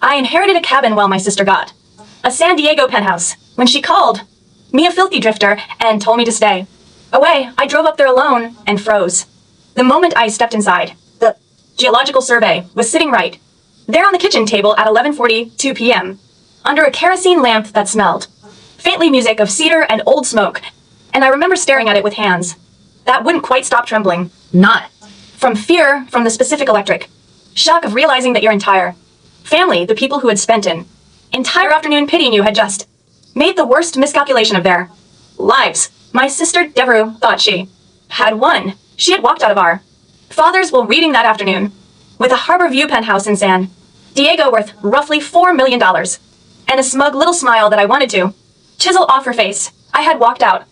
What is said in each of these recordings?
I inherited a cabin while my sister got a San Diego penthouse. When she called me a filthy drifter and told me to stay away, I drove up there alone and froze. The moment I stepped inside, the geological survey was sitting right there on the kitchen table at 11:42 p.m. under a kerosene lamp that smelled faintly music of cedar and old smoke, and I remember staring at it with hands that wouldn't quite stop trembling. Not from fear from the specific electric shock of realizing that your entire family, the people who had spent an entire afternoon pitying you, had just made the worst miscalculation of their lives. My sister Devereaux thought she had won. She had walked out of our father's will reading that afternoon with a harbor view penthouse in San Diego worth roughly $4 million and a smug little smile that I wanted to chisel off her face. I had walked out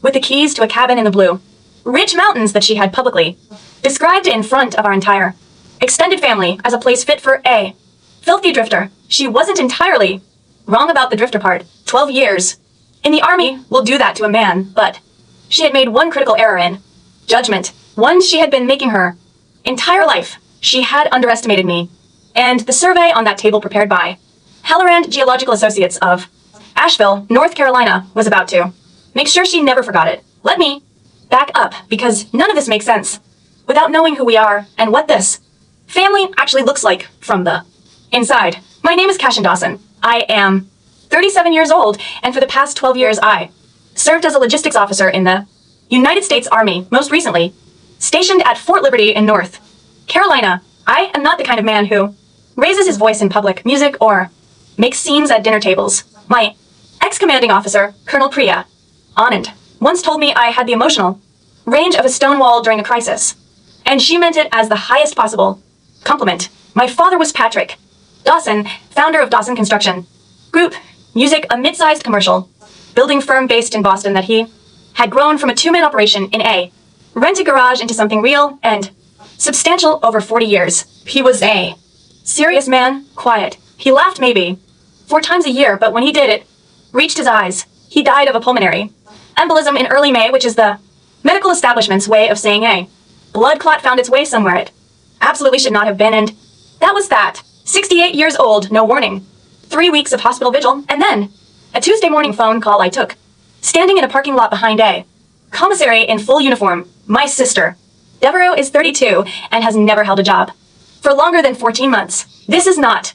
with the keys to a cabin in the blue ridge mountains that she had publicly described in front of our entire extended family as a place fit for a filthy drifter. She wasn't entirely wrong about the drifter part. 12 years in the army will do that to a man, but she had made one critical error in judgment, one she had been making her entire life. She had underestimated me, and the survey on that table prepared by Halloran Geological Associates of Asheville, North Carolina, was about to make sure she never forgot it. Let me back up, because none of this makes sense without knowing who we are and what this family actually looks like from the inside. My name is Cashin Dawson. I am 37 years old, and for the past 12 years I served as a logistics officer in the United States Army, most recently stationed at Fort Liberty in North Carolina. I am not the kind of man who raises his voice in public music or makes scenes at dinner tables. My ex-commanding officer, Colonel Priya Anand, once told me I had the emotional range of a stone wall during a crisis, and she meant it as the highest possible compliment. My father was Patrick Dawson, founder of Dawson Construction Group Music, a mid-sized commercial building firm based in Boston that he had grown from a two-man operation in a rented garage into something real and substantial over 40 years. He was a serious man, quiet. He laughed maybe 4 times a year, but when he did, it reached his eyes. He died of a pulmonary embolism in early May, which is the medical establishment's way of saying a blood clot found its way somewhere it absolutely should not have been, and that was that. 68 years old, no warning. 3 weeks of hospital vigil, and then a Tuesday morning phone call I took, standing in a parking lot behind a commissary in full uniform. My sister, Devereaux, is 32 and has never held a job for longer than 14 months. This is not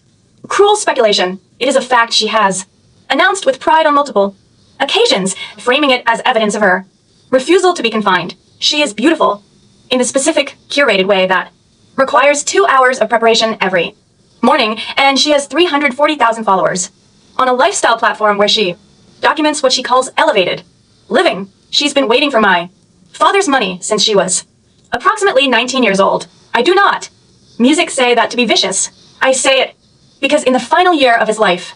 cruel speculation. It is a fact she has announced with pride on multiple occasions, framing it as evidence of her refusal to be confined. She is beautiful in the specific, curated way that requires 2 hours of preparation every morning, and she has 340,000 followers on a lifestyle platform where she documents what she calls elevated living. She's been waiting for my father's money since she was approximately 19 years old. I do not music say that to be vicious. I say it because in the final year of his life,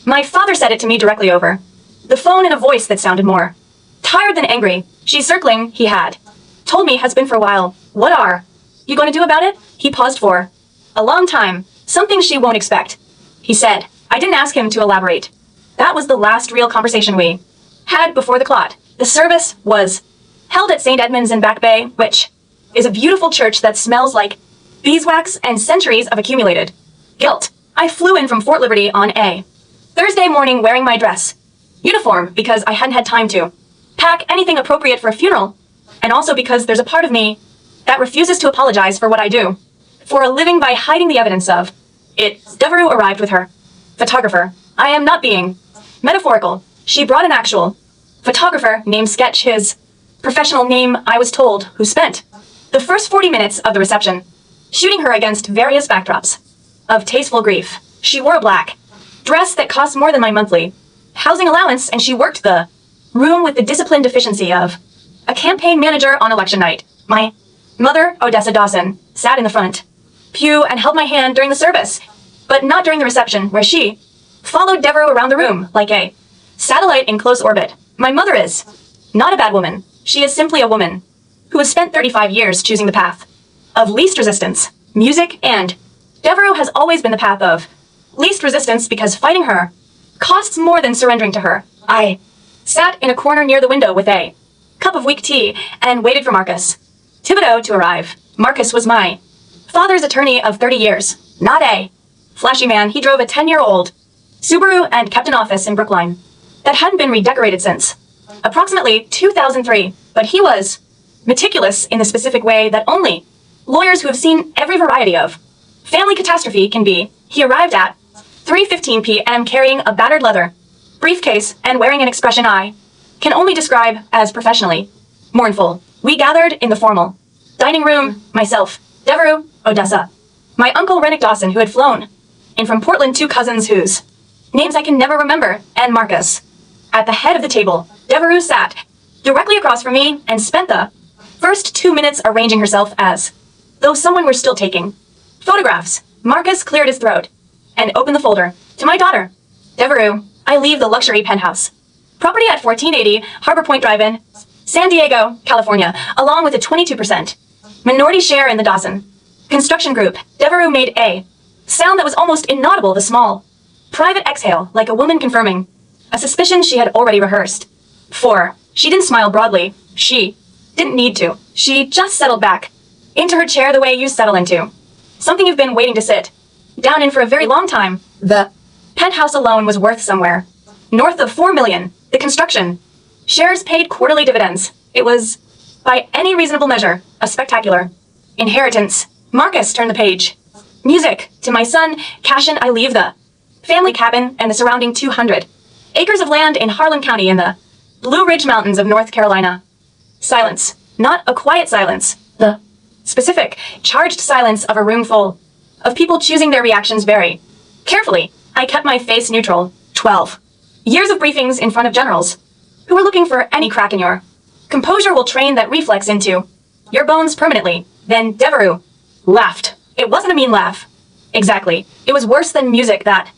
my father said it to me directly over the phone in a voice that sounded more tired than angry. She's circling, he had told me, has been for a while. What are you going to do about it? He paused for a long time. Something she won't expect, he said. I didn't ask him to elaborate. That was the last real conversation we had before the clot. The service was held at St. Edmund's in Back Bay, which is a beautiful church that smells like beeswax and centuries of accumulated guilt. I flew in from Fort Liberty on a Thursday morning wearing my dress uniform because I hadn't had time to pack anything appropriate for a funeral, and also because there's a part of me that refuses to apologize for what I do for a living by hiding the evidence of it. Devereaux arrived with her photographer. I am not being metaphorical. She brought an actual photographer named Sketch, his professional name, I was told, who spent the first 40 minutes of the reception shooting her against various backdrops of tasteful grief. She wore a black dress that cost more than my monthly housing allowance, and she worked the room with the disciplined efficiency of a campaign manager on election night. My mother, Odessa Dawson, sat in the front pew and held my hand during the service, but not during the reception, where she followed Devereaux around the room like a satellite in close orbit. My mother is not a bad woman. She is simply a woman who has spent 35 years choosing the path of least resistance, music, and Devereaux has always been the path of least resistance because fighting her costs more than surrendering to her. I sat in a corner near the window with a cup of weak tea and waited for Marcus Thibodeau to arrive. Marcus was my father's attorney of 30 years, not a Flashy man, he drove a 10-year-old Subaru and kept an office in Brookline that hadn't been redecorated since approximately 2003, but he was meticulous in the specific way that only lawyers who have seen every variety of family catastrophe can be. He arrived at 3:15 p.m. carrying a battered leather briefcase and wearing an expression I can only describe as professionally mournful. We gathered in the formal dining room, myself, Devereux, Odessa, my uncle Rennick Dawson, who had flown in from Portland, two cousins whose names I can never remember, and Marcus. At the head of the table, Devereux sat directly across from me and spent the first 2 minutes arranging herself as though someone were still taking photographs. Marcus cleared his throat and opened the folder. To my daughter, Devereux, I leave the luxury penthouse property at 1480 Harbor Point Drive-In, San Diego, California, along with a 22% minority share in the Dawson Construction Group. Devereux made a sound that was almost inaudible, the small, private exhale, like a woman confirming a suspicion she had already rehearsed. For she didn't smile broadly. She didn't need to. She just settled back into her chair the way you settle into something you've been waiting to sit down in for a very long time. The penthouse alone was worth somewhere north of $4 million. The construction shares paid quarterly dividends. It was, by any reasonable measure, a spectacular inheritance. Marcus turned the page. Music. To my son, Cashin, I leave the family cabin and the surrounding 200 acres of land in Harlan County in the Blue Ridge Mountains of North Carolina. Silence. Not a quiet silence. The specific, charged silence of a room full of people choosing their reactions very carefully. I kept my face neutral. 12 years of briefings in front of generals who were looking for any crack in your composure will train that reflex into your bones permanently. Then Devereux laughed. It wasn't a mean laugh. Exactly. It was worse than music. That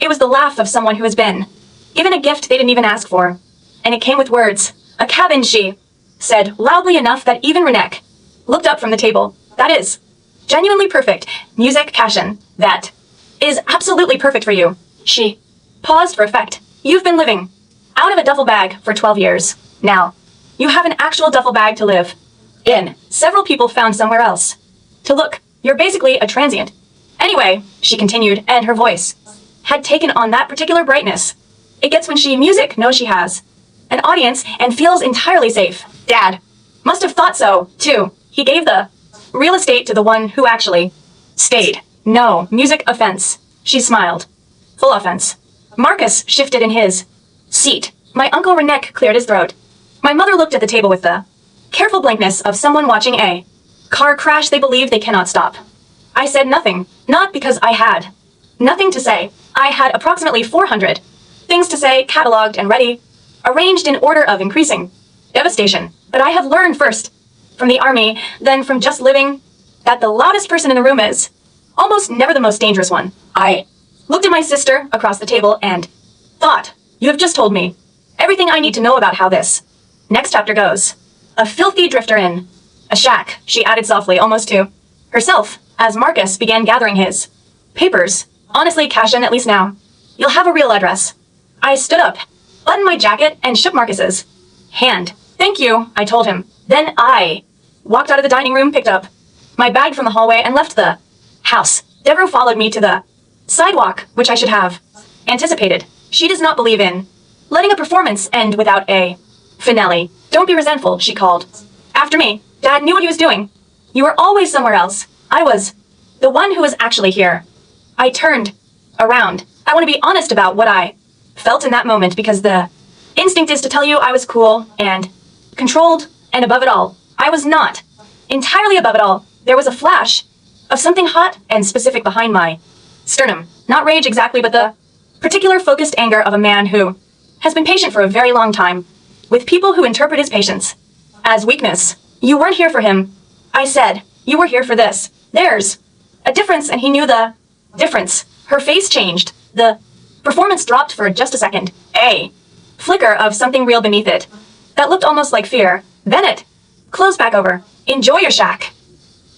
it was the laugh of someone who has been given a gift they didn't even ask for. And it came with words. A cabin, she said, loudly enough that even Rennick looked up from the table. That is genuinely perfect. Music, Cashin. That is absolutely perfect for you. She paused for effect. You've been living out of a duffel bag for 12 years. Now, you have an actual duffel bag to live in. Several people found somewhere else to look. You're basically a transient. Anyway, she continued, and her voice had taken on that particular brightness it gets when she music knows she has an audience and feels entirely safe. Dad must have thought so, too. He gave the real estate to the one who actually stayed. No, music offense. She smiled. Full offense. Marcus shifted in his seat. My uncle Rennick cleared his throat. My mother looked at the table with the careful blankness of someone watching a car crash they believe they cannot stop. I said nothing, not because I had nothing to say. I had approximately 400 things to say, cataloged and ready, arranged in order of increasing devastation. But I have learned first from the army, then from just living, that the loudest person in the room is almost never the most dangerous one. I looked at my sister across the table and thought, you have just told me everything I need to know about how this next chapter goes. A filthy drifter in a shack, she added softly, almost to herself, as Marcus began gathering his papers. Honestly, Cashin, at least now, you'll have a real address. I stood up, buttoned my jacket, and shook Marcus's hand. Thank you, I told him. Then I walked out of the dining room, picked up my bag from the hallway, and left the house. Devereux followed me to the sidewalk, which I should have anticipated. She does not believe in letting a performance end without a finale. Don't be resentful, she called after me. Dad knew what he was doing. You were always somewhere else. I was the one who was actually here. I turned around. I want to be honest about what I felt in that moment, because the instinct is to tell you I was cool and controlled and above it all. I was not entirely above it all. There was a flash of something hot and specific behind my sternum. Not rage exactly, but the particular focused anger of a man who has been patient for a very long time, with people who interpret his patience as weakness. You weren't here for him, I said. You were here for this. There's a difference, and he knew the difference. Her face changed. The performance dropped for just a second. A flicker of something real beneath it that looked almost like fear. Then it closed back over. Enjoy your shack,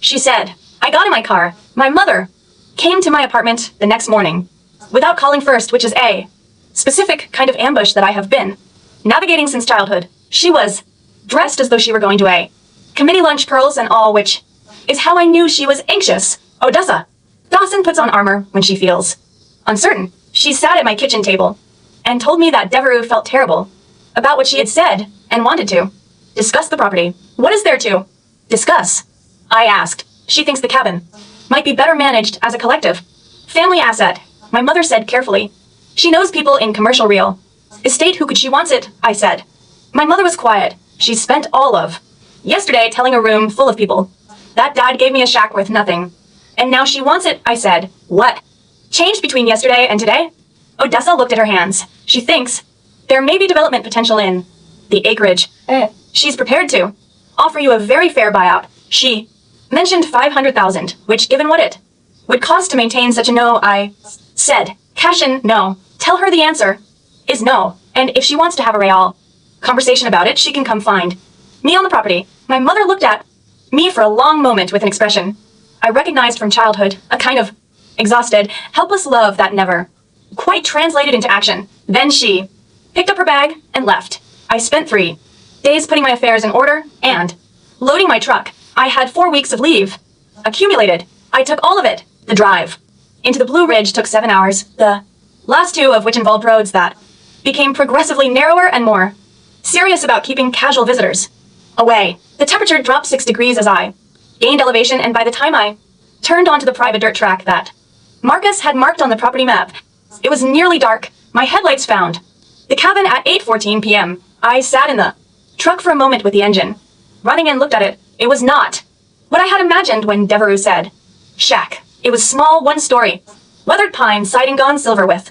she said. I got in my car. My mother came to my apartment the next morning without calling first, which is a specific kind of ambush that I have been navigating since childhood. She was dressed as though she were going to a committee lunch, curls and all, which is how I knew she was anxious. Odessa Dawson puts on armor when she feels uncertain. She sat at my kitchen table and told me that Devereux felt terrible about what she had said and wanted to discuss the property. What is there to discuss? I asked. She thinks the cabin might be better managed as a collective family asset, my mother said carefully. She knows people in commercial real estate who could she wants it, I said. My mother was quiet. She spent all of yesterday telling a room full of people that Dad gave me a shack worth nothing. And now she wants it, I said. What changed between yesterday and today? Odessa looked at her hands. She thinks there may be development potential in the acreage. She's prepared to offer you a very fair buyout. She mentioned $500,000, which, given what it would cost to maintain such a no, I said. Cash in, no. Tell her the answer is no. And if she wants to have a real conversation about it, she can come find me on the property. My mother looked at me for a long moment with an expression I recognized from childhood, a kind of exhausted, helpless love that never quite translated into action. Then she picked up her bag and left. I spent 3 days putting my affairs in order and loading my truck. I had 4 weeks of leave accumulated. I took all of it. The drive into the Blue Ridge took 7 hours, the last 2 of which involved roads that became progressively narrower and more serious about keeping casual visitors away. The temperature dropped 6 degrees as I gained elevation, and by the time I turned onto the private dirt track that Marcus had marked on the property map, it was nearly dark. My headlights found the cabin at 8:14 p.m. I sat in the truck for a moment with the engine running and looked at it. It was not what I had imagined when Devereux said shack. It was small, 1-story, weathered pine siding gone silver with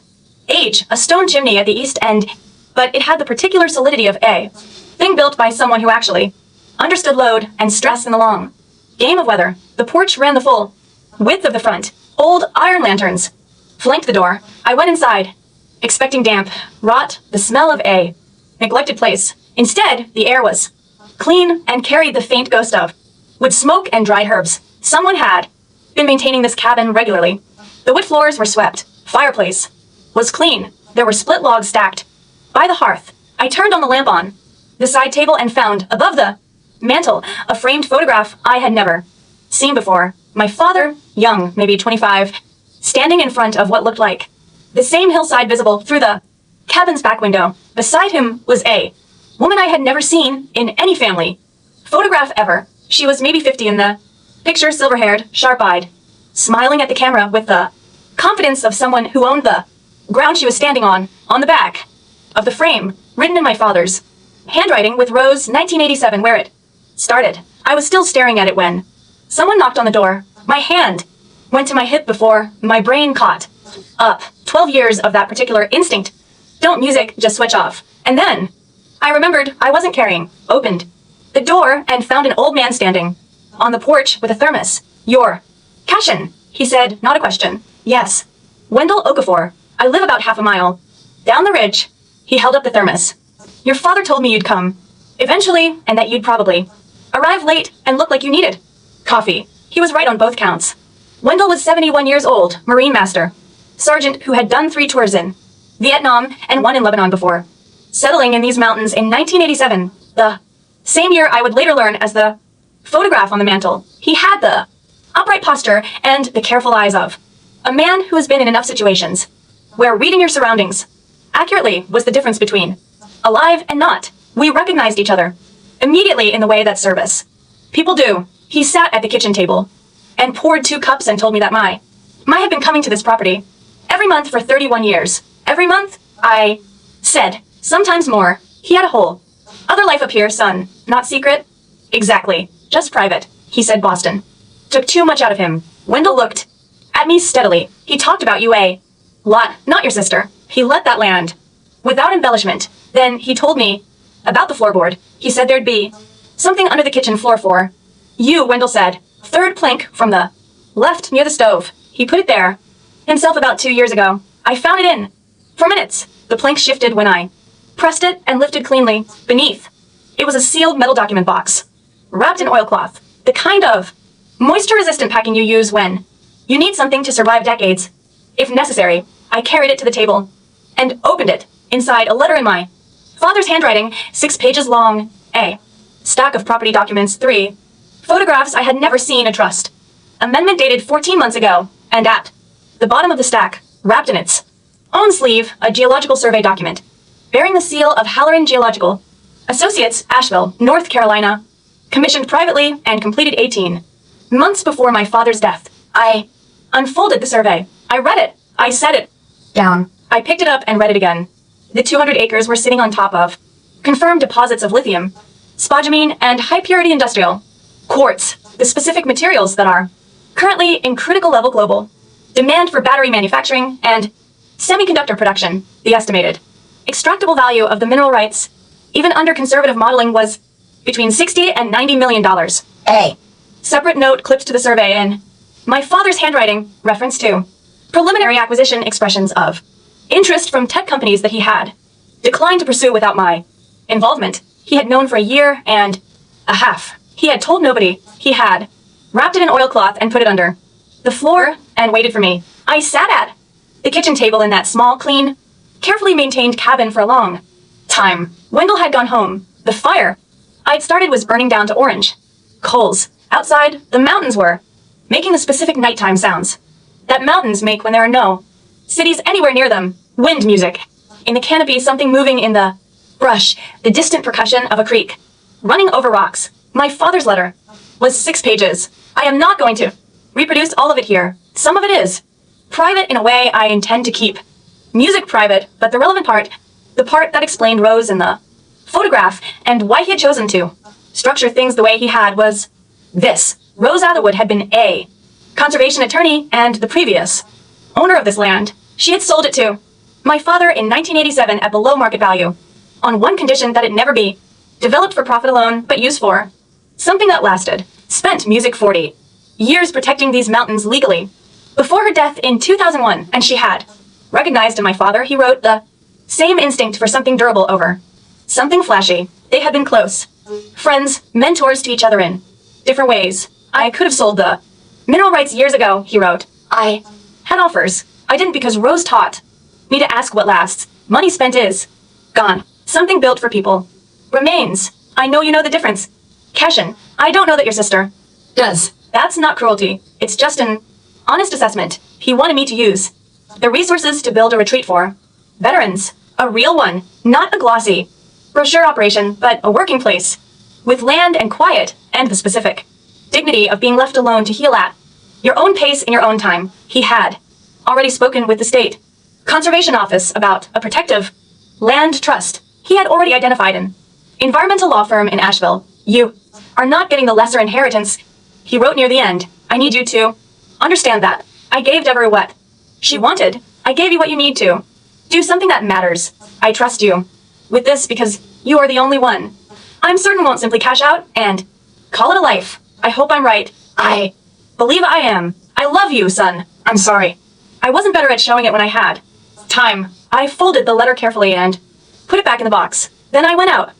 age, a stone chimney at the east end, but it had the particular solidity of a thing built by someone who actually understood load and stress in the long game of weather. The porch ran the full width of the front. Old iron lanterns flanked the door. I went inside, expecting damp, rot, the smell of a neglected place. Instead, the air was clean and carried the faint ghost of wood smoke and dried herbs. Someone had been maintaining this cabin regularly. The wood floors were swept. Fireplace was clean. There were split logs stacked by the hearth. I turned on the lamp on the side table and found, above the mantel, a framed photograph I had never seen before. My father, young, maybe 25, standing in front of what looked like the same hillside visible through the cabin's back window. Beside him was a woman I had never seen in any family photograph ever. She was maybe 50 in the picture, silver-haired, sharp-eyed, smiling at the camera with the confidence of someone who owned the ground she was standing on the back of the frame, written in my father's handwriting with Rose 1987 where it started. I was still staring at it when someone knocked on the door. My hand went to my hip before my brain caught up. 12 years of that particular instinct. Don't music, just switch off. And then I remembered I wasn't carrying. Opened the door and found an old man standing on the porch with a thermos. You're Cashin, he said, not a question. Yes. Wendell Okafor. I live about half a mile down the ridge. He held up the thermos. Your father told me you'd come eventually, and that you'd probably arrive late and look like you needed coffee. He was right on both counts. Wendell was 71 years old, Marine Master, Sergeant who had done 3 tours in Vietnam and 1 in Lebanon before settling in these mountains in 1987, the same year I would later learn as the photograph on the mantel. He had the upright posture and the careful eyes of a man who has been in enough situations where reading your surroundings accurately was the difference between alive and not. We recognized each other immediately in the way that service people do. He sat at the kitchen table and poured 2 cups and told me that my had been coming to this property every month for 31 years. Every month? I said. Sometimes more. He had a whole other life up here, son. Not secret? Exactly. Just private. He said Boston took too much out of him. Wendell looked at me steadily. He talked about you a lot, not your sister. He let that land without embellishment. Then he told me about the floorboard. He said there'd be something under the kitchen floor for you, Wendell said. 3rd plank from the left near the stove. He put it there himself about 2 years ago. I found it in for minutes. The plank shifted when I pressed it and lifted cleanly. Beneath, it was a sealed metal document box, wrapped in oilcloth, the kind of moisture-resistant packing you use when you need something to survive decades. If necessary, I carried it to the table and opened it. Inside, a letter in my father's handwriting, 6 pages long, a stack of property documents, 3 photographs I had never seen, a trust amendment dated 14 months ago, And at the bottom of the stack, wrapped in its own sleeve, a geological survey document, bearing the seal of Halloran Geological Associates, Asheville, North Carolina, commissioned privately and completed 18 months before my father's death. I unfolded the survey. I read it. I set it down. I picked it up and read it again. The 200 acres were sitting on top of confirmed deposits of lithium, spodumene, and high-purity industrial quartz, the specific materials that are currently in critical level global demand for battery manufacturing and semiconductor production. The estimated extractable value of the mineral rights, even under conservative modeling, was between $60 and $90 million. A separate note clipped to the survey in my father's handwriting, reference to preliminary acquisition expressions of interest from tech companies that he had declined to pursue without my involvement. He had known for a year and a half. He had told nobody. He had wrapped it in oilcloth and put it under the floor and waited for me. I sat at the kitchen table in that small, clean, carefully maintained cabin for a long time. Wendell had gone home. The fire I'd started was burning down to orange coals. Outside, the mountains were making the specific nighttime sounds that mountains make when there are no cities anywhere near them. Wind music. In the canopy, something moving in the brush, the distant percussion of a creek running over rocks. My father's letter was 6 pages. I am not going to reproduce all of it here. Some of it is private in a way I intend to keep music private, but the relevant part, the part that explained Rose in the photograph and why he had chosen to structure things the way he had, was this. Rose Atherwood had been a conservation attorney, and the previous owner of this land, she had sold it to my father in 1987 at below market value, on one condition, that it never be developed for profit alone, but used for something that lasted. Spent music 40 years protecting these mountains legally before her death in 2001, and she had recognized in my father, he wrote, the same instinct for something durable over something flashy. They had been close friends, mentors to each other in different ways. I could have sold the mineral rights years ago, he wrote. I had offers. I didn't, because Rose taught me to ask what lasts. Money spent is gone. Something built for people remains. I know you know the difference. Cashin, I don't know that your sister does. That's not cruelty. It's just an honest assessment. He wanted me to use the resources to build a retreat for veterans. A real one. Not a glossy brochure operation, but a working place with land and quiet and the specific dignity of being left alone to heal at your own pace in your own time. He had already spoken with the state conservation office about a protective land trust. He had already identified an environmental law firm in Asheville. You are not getting the lesser inheritance, he wrote near the end. I need you to understand that. I gave Deborah what she wanted. I gave you what you need to do something that matters. I trust you with this because you are the only one I'm certain won't simply cash out and call it a life. I hope I'm right. I believe I am. I love you, son. I'm sorry. I wasn't better at showing it when I had time. I folded the letter carefully and put it back in the box. Then I went out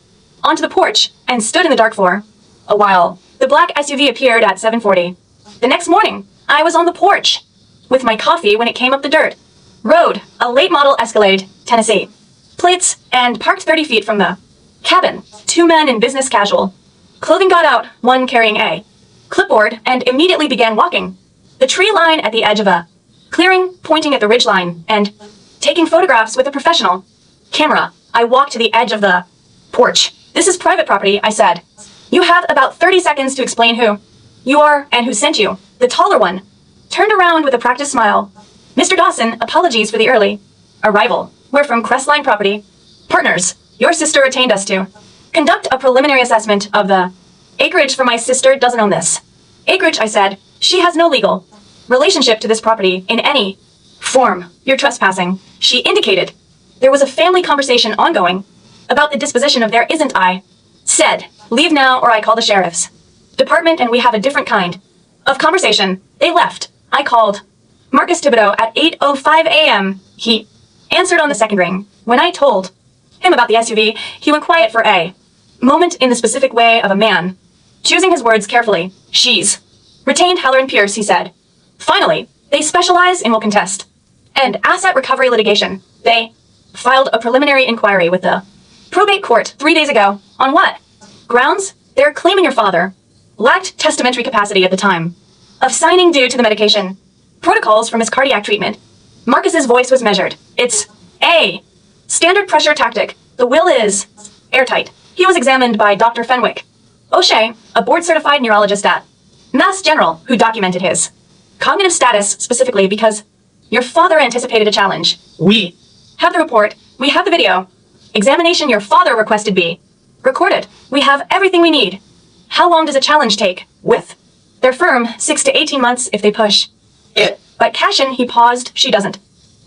onto the porch and stood in the dark for a while. The black SUV appeared at 7:40. The next morning, I was on the porch with my coffee when it came up the dirt road, a late model Escalade, Tennessee plates, and parked 30 feet from the cabin. 2 men in business casual clothing got out, one carrying a clipboard, and immediately began walking the tree line at the edge of a clearing, pointing at the ridge line and taking photographs with a professional camera. I walked to the edge of the porch. This is private property, I said. You have about 30 seconds to explain who you are and who sent you. The taller one turned around with a practiced smile. Mr. Dawson, apologies for the early arrival. We're from Crestline Property Partners. Your sister retained us to conduct a preliminary assessment of the acreage, for my sister doesn't own this acreage, I said. She has no legal relationship to this property in any form. You're trespassing. She indicated there was a family conversation ongoing about the disposition of their isn't. I said, leave now or I call the sheriff's department and we have a different kind of conversation. They left. I called Marcus Thibodeau at 8:05 a.m. He answered on the second ring. When I told him about the SUV, he went quiet for a moment in the specific way of a man choosing his words carefully. She's retained Halloran Pierce, he said. Finally, they specialize in will contest and asset recovery litigation. They filed a preliminary inquiry with the probate court 3 days ago. On what grounds? They're claiming your father lacked testamentary capacity at the time of signing due to the medication protocols from his cardiac treatment. Marcus's voice was measured. It's A. Standard pressure tactic. The will is airtight. He was examined by Dr. Fenwick O'Shea, a board-certified neurologist at Mass General, who documented his cognitive status specifically because your father anticipated a challenge. We have the report. We have the video. Examination your father requested be recorded. We have everything we need. How long does a challenge take? With their firm, 6 to 18 months if they push it. But Cashin, he paused. She doesn't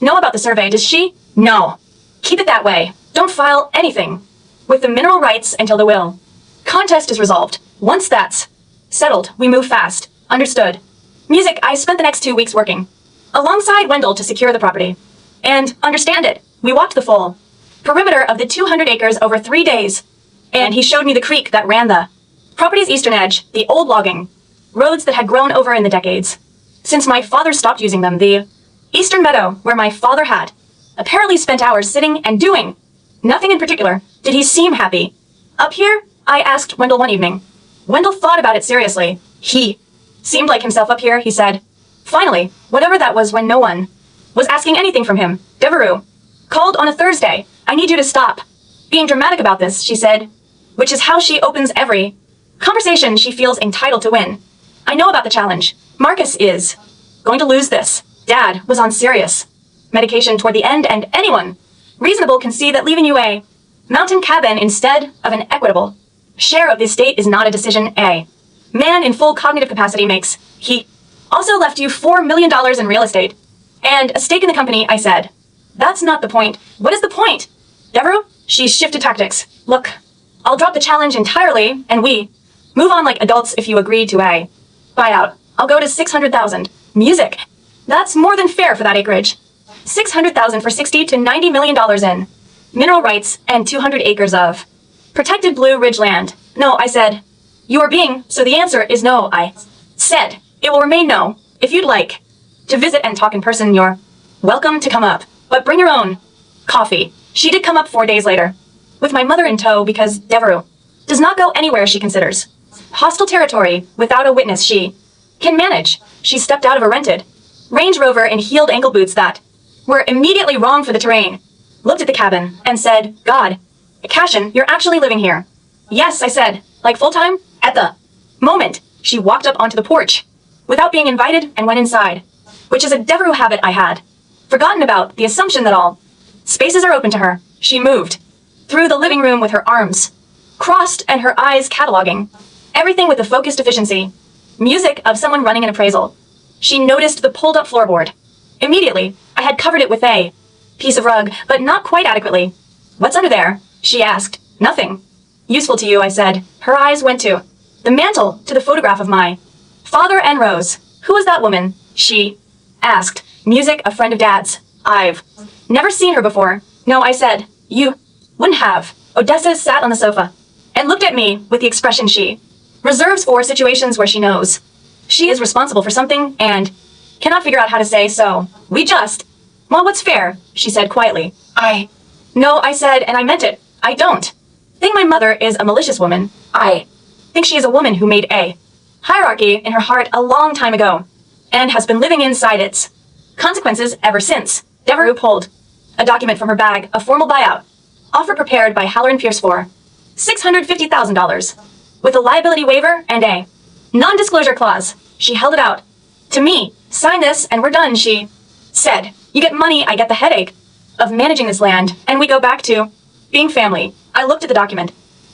know about the survey, does she? No. Keep it that way. Don't file anything with the mineral rights until the will contest is resolved. Once that's settled, we move fast. Understood. Music, I spent the next 2 weeks working alongside Wendell to secure the property. And understand it. We walked the full perimeter of the 200 acres over 3 days. And he showed me the creek that ran the property's eastern edge, the old logging roads that had grown over in the decades. Since my father stopped using them, the eastern meadow where my father had apparently spent hours sitting and doing nothing in particular. Did he seem happy? Up here? I asked Wendell one evening. Wendell thought about it seriously. He seemed like himself up here, he said. Finally, whatever that was when no one was asking anything from him, Devereux called on a Thursday. I need you to stop being dramatic about this, she said, which is how she opens every conversation she feels entitled to win. I know about the challenge. Marcus is going to lose this. Dad was on serious medication toward the end, and anyone reasonable can see that leaving you a mountain cabin instead of an equitable share of the estate is not a decision a man in full cognitive capacity makes. He also left you $4 million in real estate and a stake in the company, I said. That's not the point. What is the point? Devereux? She shifted tactics. Look, I'll drop the challenge entirely and we move on like adults if you agree to a buyout. I'll go to 600,000. Music. That's more than fair for that acreage. 600,000 for 60 to $90 million in mineral rights and 200 acres of protected Blue Ridge land. No, I said. You are being, so the answer is no, I said. It will remain no. If you'd like to visit and talk in person, you're welcome to come up. But bring your own coffee. She did come up 4 days later, with my mother in tow because Devereux does not go anywhere she considers hostile territory without a witness she can manage. She stepped out of a rented Range Rover in heeled ankle boots that were immediately wrong for the terrain, looked at the cabin, and said, God, Cashin, you're actually living here. Yes, I said, like full-time? At the moment, she walked up onto the porch without being invited and went inside, which is a Devereux habit I had forgotten about, the assumption that all spaces are open to her. She moved through the living room with her arms crossed and her eyes cataloging everything with a focused efficiency. Music of someone running an appraisal. She noticed the pulled-up floorboard. Immediately, I had covered it with a piece of rug, but not quite adequately. What's under there? She asked. Nothing. Useful to you, I said. Her eyes went to the mantel, to the photograph of my father and Rose. Who was that woman? She asked. Music, a friend of Dad's. I've never seen her before. No, I said. You wouldn't have. Odessa sat on the sofa and looked at me with the expression she reserves for situations where she knows she is responsible for something and cannot figure out how to say so. Well, what's fair? She said quietly. No, I said, and I meant it. I don't think my mother is a malicious woman. I think she is a woman who made a hierarchy in her heart a long time ago and has been living inside its consequences ever since. Devereux pulled a document from her bag, a formal buyout offer prepared by Haller and Pierce for $650,000 with a liability waiver and a non-disclosure clause. She held it out to me. Sign this and we're done, she said. You get money, I get the headache of managing this land, and we go back to being family. I looked at the document.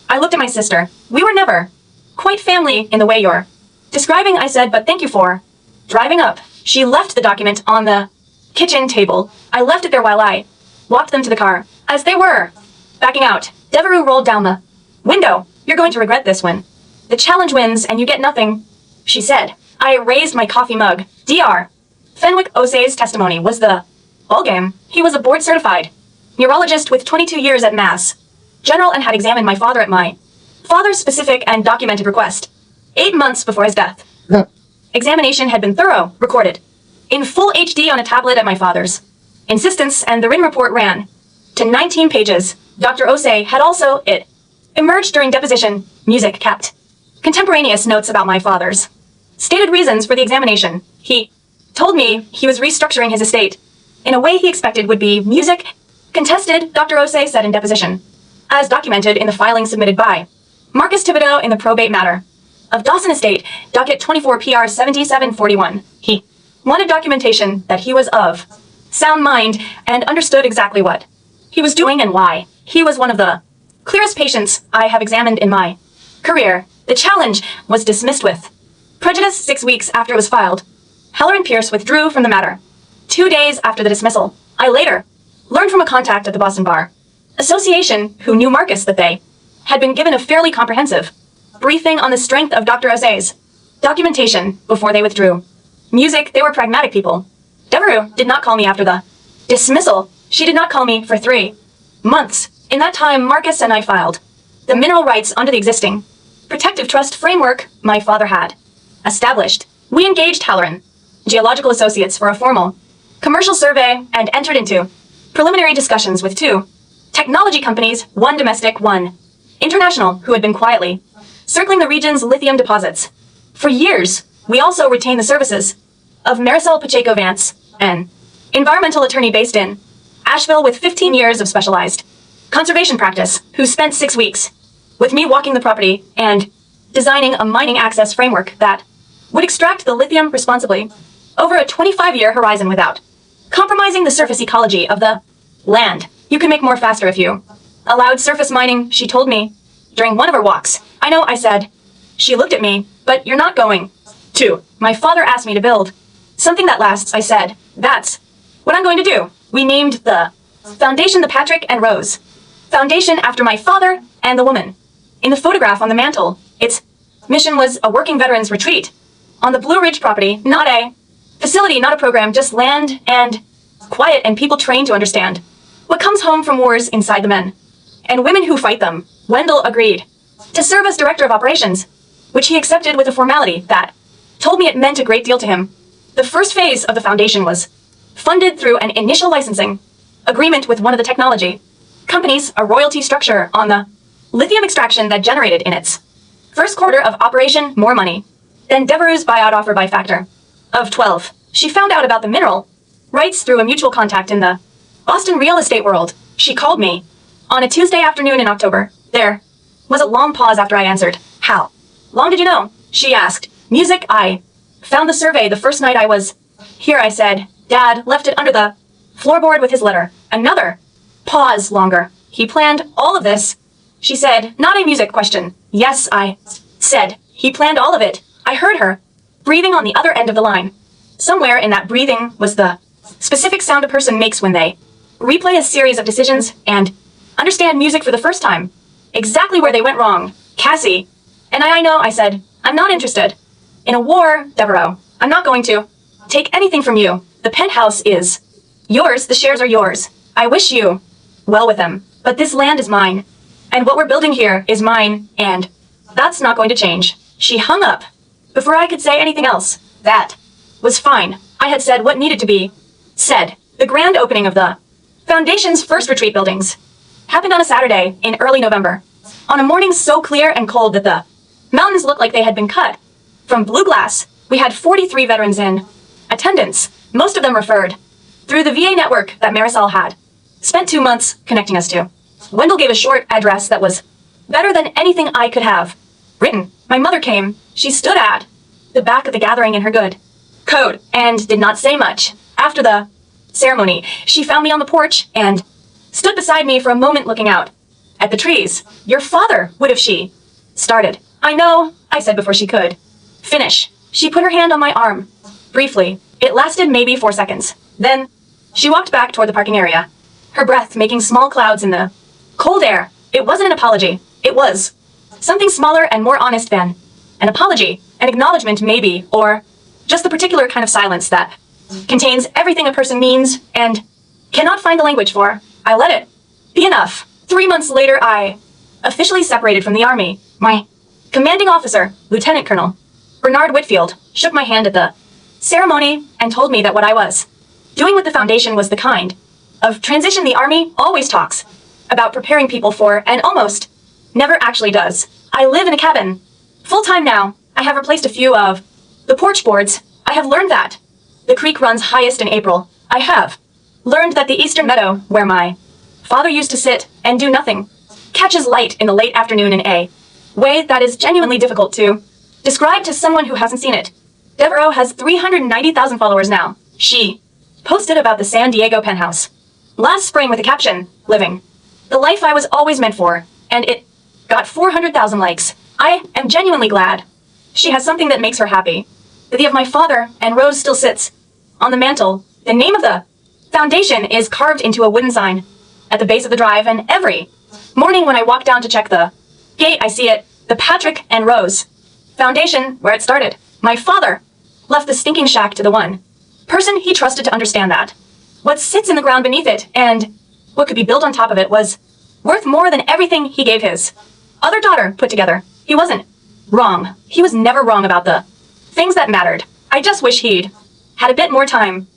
I looked at my sister. We were never quite family in the way you're describing, I said, but thank you for driving up. She left the document on the kitchen table. I left it there while I walked them to the car. As they were backing out, Devereux rolled down the window. You're going to regret this when the challenge wins and you get nothing, she said. I raised my coffee mug. Dr. Fenwick O'Say's testimony was the ballgame. He was a board-certified neurologist with 22 years at Mass General and had examined my father at my father's specific and documented request 8 months before his death. Examination had been thorough, recorded in full HD on a tablet at my father's insistence, and the written report ran to 19 pages. Dr. O'Say had also emerged during deposition. Music kept contemporaneous notes about my father's stated reasons for the examination. He told me he was restructuring his estate in a way he expected would be music contested, Dr. Osei said in deposition, as documented in the filing submitted by Marcus Thibodeau in the probate matter of Dawson Estate, docket 24 PR 7741. He wanted documentation that he was of sound mind and understood exactly what he was doing and why. He was one of the clearest patients I have examined in my career. The challenge was dismissed with prejudice 6 weeks after it was filed. Heller and Pierce withdrew from the matter 2 days after the dismissal. I later learned from a contact at the Boston Bar Association who knew Marcus that they had been given a fairly comprehensive briefing on the strength of Dr. Osei's documentation before they withdrew. Music, they were pragmatic people. Devereux did not call me after the dismissal. She did not call me for 3 months. In that time, Marcus and I filed the mineral rights under the existing protective trust framework my father had established. We engaged Halloran Geological Associates for a formal commercial survey and entered into preliminary discussions with 2 technology companies, 1 domestic, 1 international, who had been quietly circling the region's lithium deposits. For years, we also retained the services of Marisol Pacheco Vance, an environmental attorney based in Asheville with 15 years of specialized conservation practice, who spent 6 weeks with me walking the property and designing a mining access framework that would extract the lithium responsibly over a 25-year horizon without compromising the surface ecology of the land. You can make more faster if you allowed surface mining, she told me during one of her walks. I know, I said. She looked at me, but you're not going to. My father asked me to build something that lasts, I said. That's what I'm going to do. We named the foundation the Patrick and Rose Foundation after my father and the woman in the photograph on the mantle. Its mission was a working veterans retreat on the Blue Ridge property, not a facility, not a program, just land and quiet and people trained to understand what comes home from wars inside the men and women who fight them. Wendell agreed to serve as director of operations, which he accepted with a formality that told me it meant a great deal to him. The first phase of the foundation was funded through an initial licensing agreement with one of the technology companies, a royalty structure on the lithium extraction that generated in its first quarter of operation more money than Devereux's buyout offer by factor of 12. She found out about the mineral rights through a mutual contact in the Boston real estate world. She called me on a Tuesday afternoon in October. There was a long pause after I answered. How long did you know? She asked. Music, I found the survey the first night I was here, I said. Dad left it under the floorboard with his letter. Another pause longer. He planned all of this. She said, not a music question. Yes, I said. He planned all of it. I heard her breathing on the other end of the line. Somewhere in that breathing was the specific sound a person makes when they replay a series of decisions and understand music for the first time. Exactly where they went wrong. Cassie. And I know, I said. I'm not interested in a war, Devereaux. I'm not going to take anything from you. The penthouse is yours. The shares are yours. I wish you well with them. But this land is mine. And what we're building here is mine. And that's not going to change. She hung up before I could say anything else. That was fine. I had said what needed to be said. The grand opening of the foundation's first retreat buildings happened on a Saturday in early November. On a morning so clear and cold that the mountains looked like they had been cut from blue glass. We had 43 veterans in attendance, most of them referred through the VA network that Marisol had spent 2 months connecting us to. Wendell gave a short address that was better than anything I could have written. My mother came. She stood at the back of the gathering in her good coat and did not say much. After the ceremony, she found me on the porch and stood beside me for a moment looking out at the trees. Your father would have, she started. I know, I said before she could finish. She put her hand on my arm. Briefly. It lasted maybe 4 seconds. Then she walked back toward the parking area, her breath making small clouds in the cold air. It wasn't an apology. It was something smaller and more honest than an apology, an acknowledgement maybe, or just the particular kind of silence that contains everything a person means and cannot find the language for. I let it be enough. 3 months later, I officially separated from the Army. My commanding officer, Lieutenant Colonel Bernard Whitfield, shook my hand at the ceremony and told me that what I was doing with the foundation was the kind of transition the Army always talks about preparing people for and almost never actually does. I live in a cabin full-time now. I have replaced a few of the porch boards. I have learned that The creek runs highest in April. I have learned that the eastern meadow, where my father used to sit and do nothing, catches light in the late afternoon in a way that is genuinely difficult to describe to someone who hasn't seen it. Devereaux has 390,000 followers now. She posted about the San Diego penthouse last spring with the caption, "Living the life I was always meant for," and it got 400,000 likes. I am genuinely glad. She has something that makes her happy. The idea of my father and Rose still sits on the mantle. The name of the foundation is carved into a wooden sign at the base of the drive, and every morning when I walk down to check the gate, I see it, the Patrick and Rose Foundation, where it started. My father left the stinking shack to the one person he trusted to understand that what sits in the ground beneath it and what could be built on top of it was worth more than everything he gave his other daughter put together. He wasn't wrong. He was never wrong about the things that mattered. I just wish he'd had a bit more time